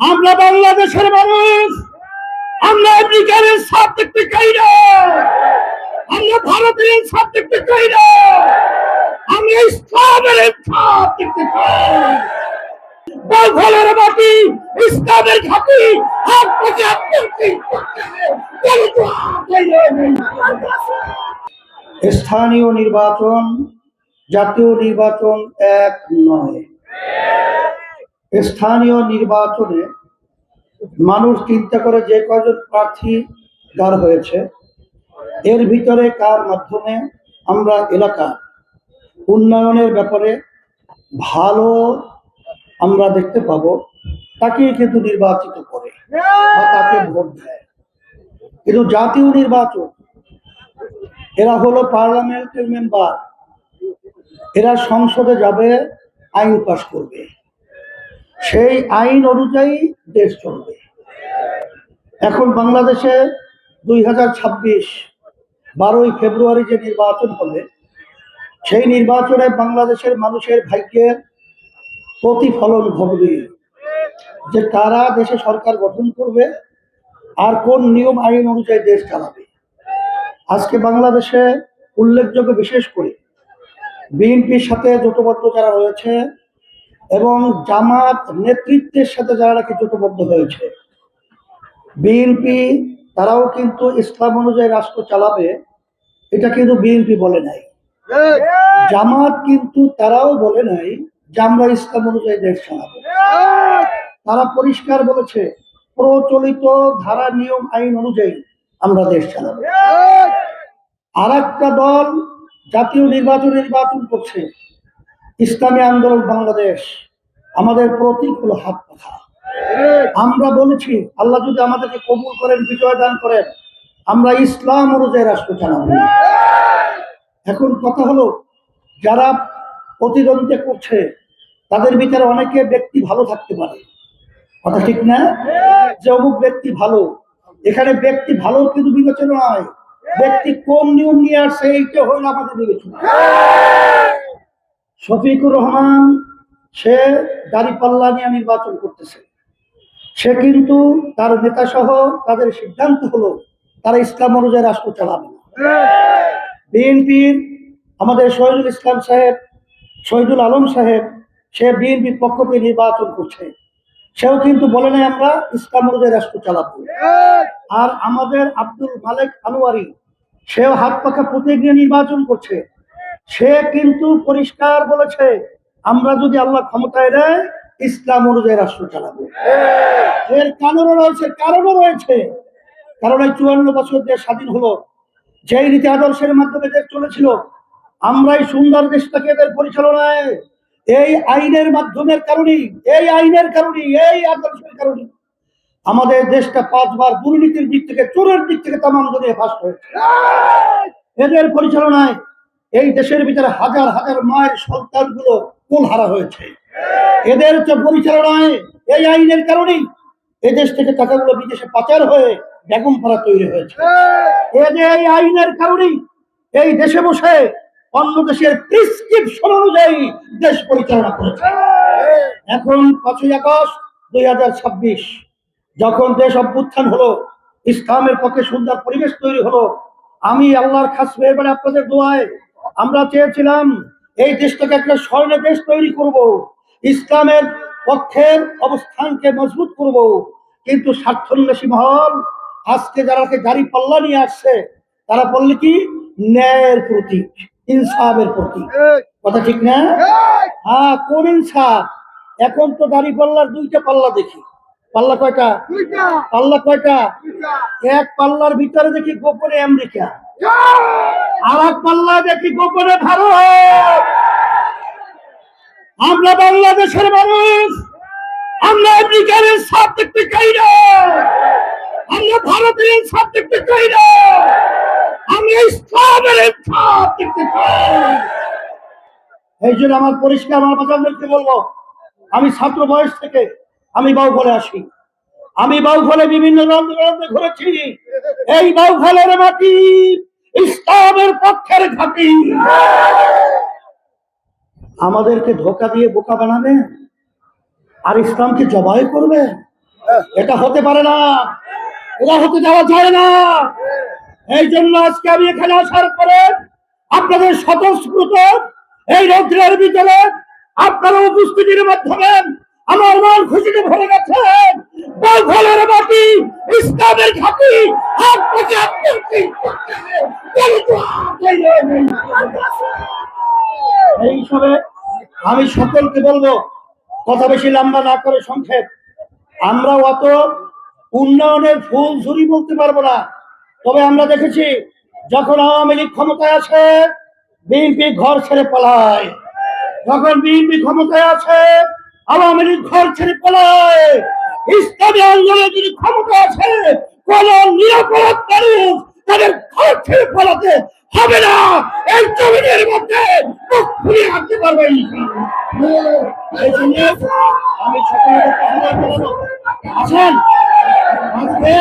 আমরা বাংলাদেশের মানুষ, আমরা আমেরিকার সাথ দেখতে চাই না, আমরা ভারতের সাথ দেখতে চাই না, আমরা ইসলামের সাথ দেখতে চাই। বাউফলের মাটি ইসলামের ঘাঁটি, হাত থেকে স্থানীয় নির্বাচন জাতীয় নির্বাচন এক নয়। স্থানীয় নির্বাচনে মানুষ চিন্তা করে যে কয়জন প্রার্থী দাঁড় হয়েছে, এর ভিতরে কার মাধ্যমে আমরা এলাকা উন্নয়নের ব্যাপারে ভালো আমরা দেখতে পাবো, তাকেই কিন্তু নির্বাচিত করে বা তাকে ভোট দেয়। কিন্তু জাতীয় নির্বাচন, এরা হলো পার্লামেন্টের মেম্বার, এরা সংসদে যাবে, আইন পাস করবে, সেই আইন অনুযায়ী দেশ চলবে। এখন বাংলাদেশে 2026 12ই ফেব্রুয়ারি যে নির্বাচন হবে, সেই নির্বাচনে বাংলাদেশের মানুষের ভাগ্যের প্রতিফলন ঘটবে, যে কারা দেশে সরকার গঠন করবে আর কোন নিয়ম আইন অনুযায়ী দেশ চালাবে। আজকে বাংলাদেশে উল্লেখযোগ্য বিশেষ করে বিএনপির সাথে জোটবদ্ধ যারা রয়েছে এবং জামাত নেতৃত্বের সাথে যারা নাকি জোটবদ্ধ হয়েছে, বিএনপি তারাও কিন্তু ইসলাম অনুযায়ী রাষ্ট্র চালাবে, এটা কিন্তু বিএনপি বলে নাই। জামাত কিন্তু তারাও বলে নাই যে আমরা ইসলাম অনুযায়ী দেশ চালাবো। তারা পরিষ্কার বলেছে প্রচলিত ধারা নিয়ম আইন অনুযায়ী আমরা দেশ চালাবো। আর একটা দল জাতীয় নির্বাচন করছে, ইসলামী আন্দোলন বাংলাদেশ, আমাদের প্রতীক হলো হাত পাখা। আমরা বলেছি আল্লাহ যদি আমাদেরকে কবুল করেন, বিজয় দান করেন, আমরা ইসলাম অনুযায়ী রাষ্ট্র চালাবো। এখন কথা হলো, যারা প্রতিদ্বন্দ্বিতা করছে তাদের ভিতরে অনেকে ব্যক্তি ভালো থাকতে পারে, কথা ঠিক না? যে অমুক ব্যক্তি ভালো, এখানে ব্যক্তি ভালো কিন্তু বিবেচনা নয়, ব্যক্তি কোন নিয়ম নিয়ে আসছে এইটা হলো আমাদের বিবেচনা। শফিকুর রহমান সে দাঁড়িপাল্লা নিয়ে নির্বাচন করতেছে, সে কিন্তু তার নেতা সহ তাদের সিদ্ধান্ত হলো তারা ইসলাম অনুযায়ী রাষ্ট্র চালাবে না। বিএনপির আমাদের শহীদুল আলম সাহেব, সে বিএনপির পক্ষ থেকে নির্বাচন করছে, সেও কিন্তু বলে নাই আমরা ইসলাম অনুযায়ী রাষ্ট্র চালাবো। আর আমাদের আব্দুল মালেক আনোয়ারি, সেও হাত পাখা প্রতীক নিয়ে নির্বাচন করছে, সে কিন্তু পরিষ্কার বলেছে আমরা যদি আল্লাহ ক্ষমতায় দেয় ইসলাম অনুযায়ী রাষ্ট্র চালাবো। এর কারণও রয়েছে, কারণ এই 54 বছর দেশ স্বাধীন হলো, যেই নীতি আদর্শের মাধ্যমে দেশ চলেছিল, আমরাই সুন্দর দেশটাকে এদের পরিচালনায় এই আইনের মাধ্যমের কারণেই, এই আদর্শের কারণে আমাদের দেশটা 5 বার দুর্নীতির দিক থেকে, চোরের দিক থেকে তামাম দুনিয়া ফাঁস হয়েছে। এদের পরিচালনায় এই দেশের ভিতরে হাজার হাজার মায়ের সন্তানগুলো কোল হারা হয়েছে। এদের পরিচালনায়, এই আইনের কারণেই এই দেশ থেকে টাকাগুলো বিদেশে পাচার হয়ে বেগম পাড়া তৈরি হয়েছে। এদের এই আইনের কারণেই এই দেশে বসে অন্য দেশের প্রেসক্রিপশন অনুযায়ী দেশ পরিচালনা করেছে। এখন 5ই আগস্ট 2026 যখন দেশ অভ্যুত্থান হলো, ইসলামের পক্ষে সুন্দর পরিবেশ তৈরি হলো, আমি আল্লাহর খাস মেহরবানি আপনাদের দোয়ায় আমরা চেয়েছিলাম এই দেশটাকে একটা স্বর্ণ দেশ তৈরি করব, ইসলামের পক্ষের অবস্থানকে মজবুত করব। কিন্তু স্বার্থন্বেষী মহল আজকে যারা গাড়ি পাল্লা নিয়ে আসছে, তারা বললে কি ন্যায়ের প্রতীক, ইনসাফের প্রতীক, কথা ঠিক না? হ্যাঁ, কোন ইনসাফ? এখন তো দাড়ি পাল্লার 2টা পাল্লা দেখি। পাল্লা কয়টা? পাল্লা কয়টা? এক পাল্লার ভিতরে দেখি গোপনে আমেরিকা, আর এক পাল্লা দেখি গোপনে ভারত। আমরা বাংলাদেশের মানুষ, আমরা আমেরিকার সাথ দেখতে চাই না, আমরা ভারতের সাথ দেখতে চাই না, আমরা ইসলামের সাথ দেখতে চাই। এই জন্য আমার পরিষ্কার আমার বাচ্চাদেরকে বলবো, আমি ছাত্র বয়স থেকে আমি বাউফলে আসি, আমি বাউফলে বিভিন্ন আন্দোলনে ঘুরেছি। এই বাউফলের মাটি ইসলামের পক্ষের ঘাঁটি। আমাদেরকে ধোঁকা দিয়ে বোকা বানাবে আর ইসলামকে জবাই করবে, এটা হতে পারে না, এটা হতে দেওয়া যায় না। এই জন্য আজকে আমি এখানে আসার পরে আপনাদের স্বতঃস্ফূর্ত এই রৌদ্রের ভিতরে আপনারা উপস্থিতির মাধ্যমে আমার মন খুশিতে ভরে গেছে। বাউফলের মাটি ইসলামের ঘাঁটি হাত থেকে এই হিসাবে আমি সকলকে বলবো, কথা বেশি লম্বা না করে সংক্ষেপ, আমরা অত উন্নয়নের ফুল ঝুরি বলতে পারবো না, তবে আমরা দেখেছি যখন আওয়ামী লীগ ক্ষমতায় আসে বিএনপি ঘর ছেড়ে পালায়, যখন বিএনপি ক্ষমতায় আছে আওয়ামী লীগ ঘর ছেড়ে পালায়। ইসলামী আন্দোলন যদি ক্ষমতায় আছে কোন নিরাপরাধ মানুষ তাদের ঘর ছেড়ে পালাতে হবে না। এই জমিনের মধ্যে মুখ খুলে রাখতে পারবে এই জন্য আমি সকলকে আহ্বান জানাবো, আসেন আজকে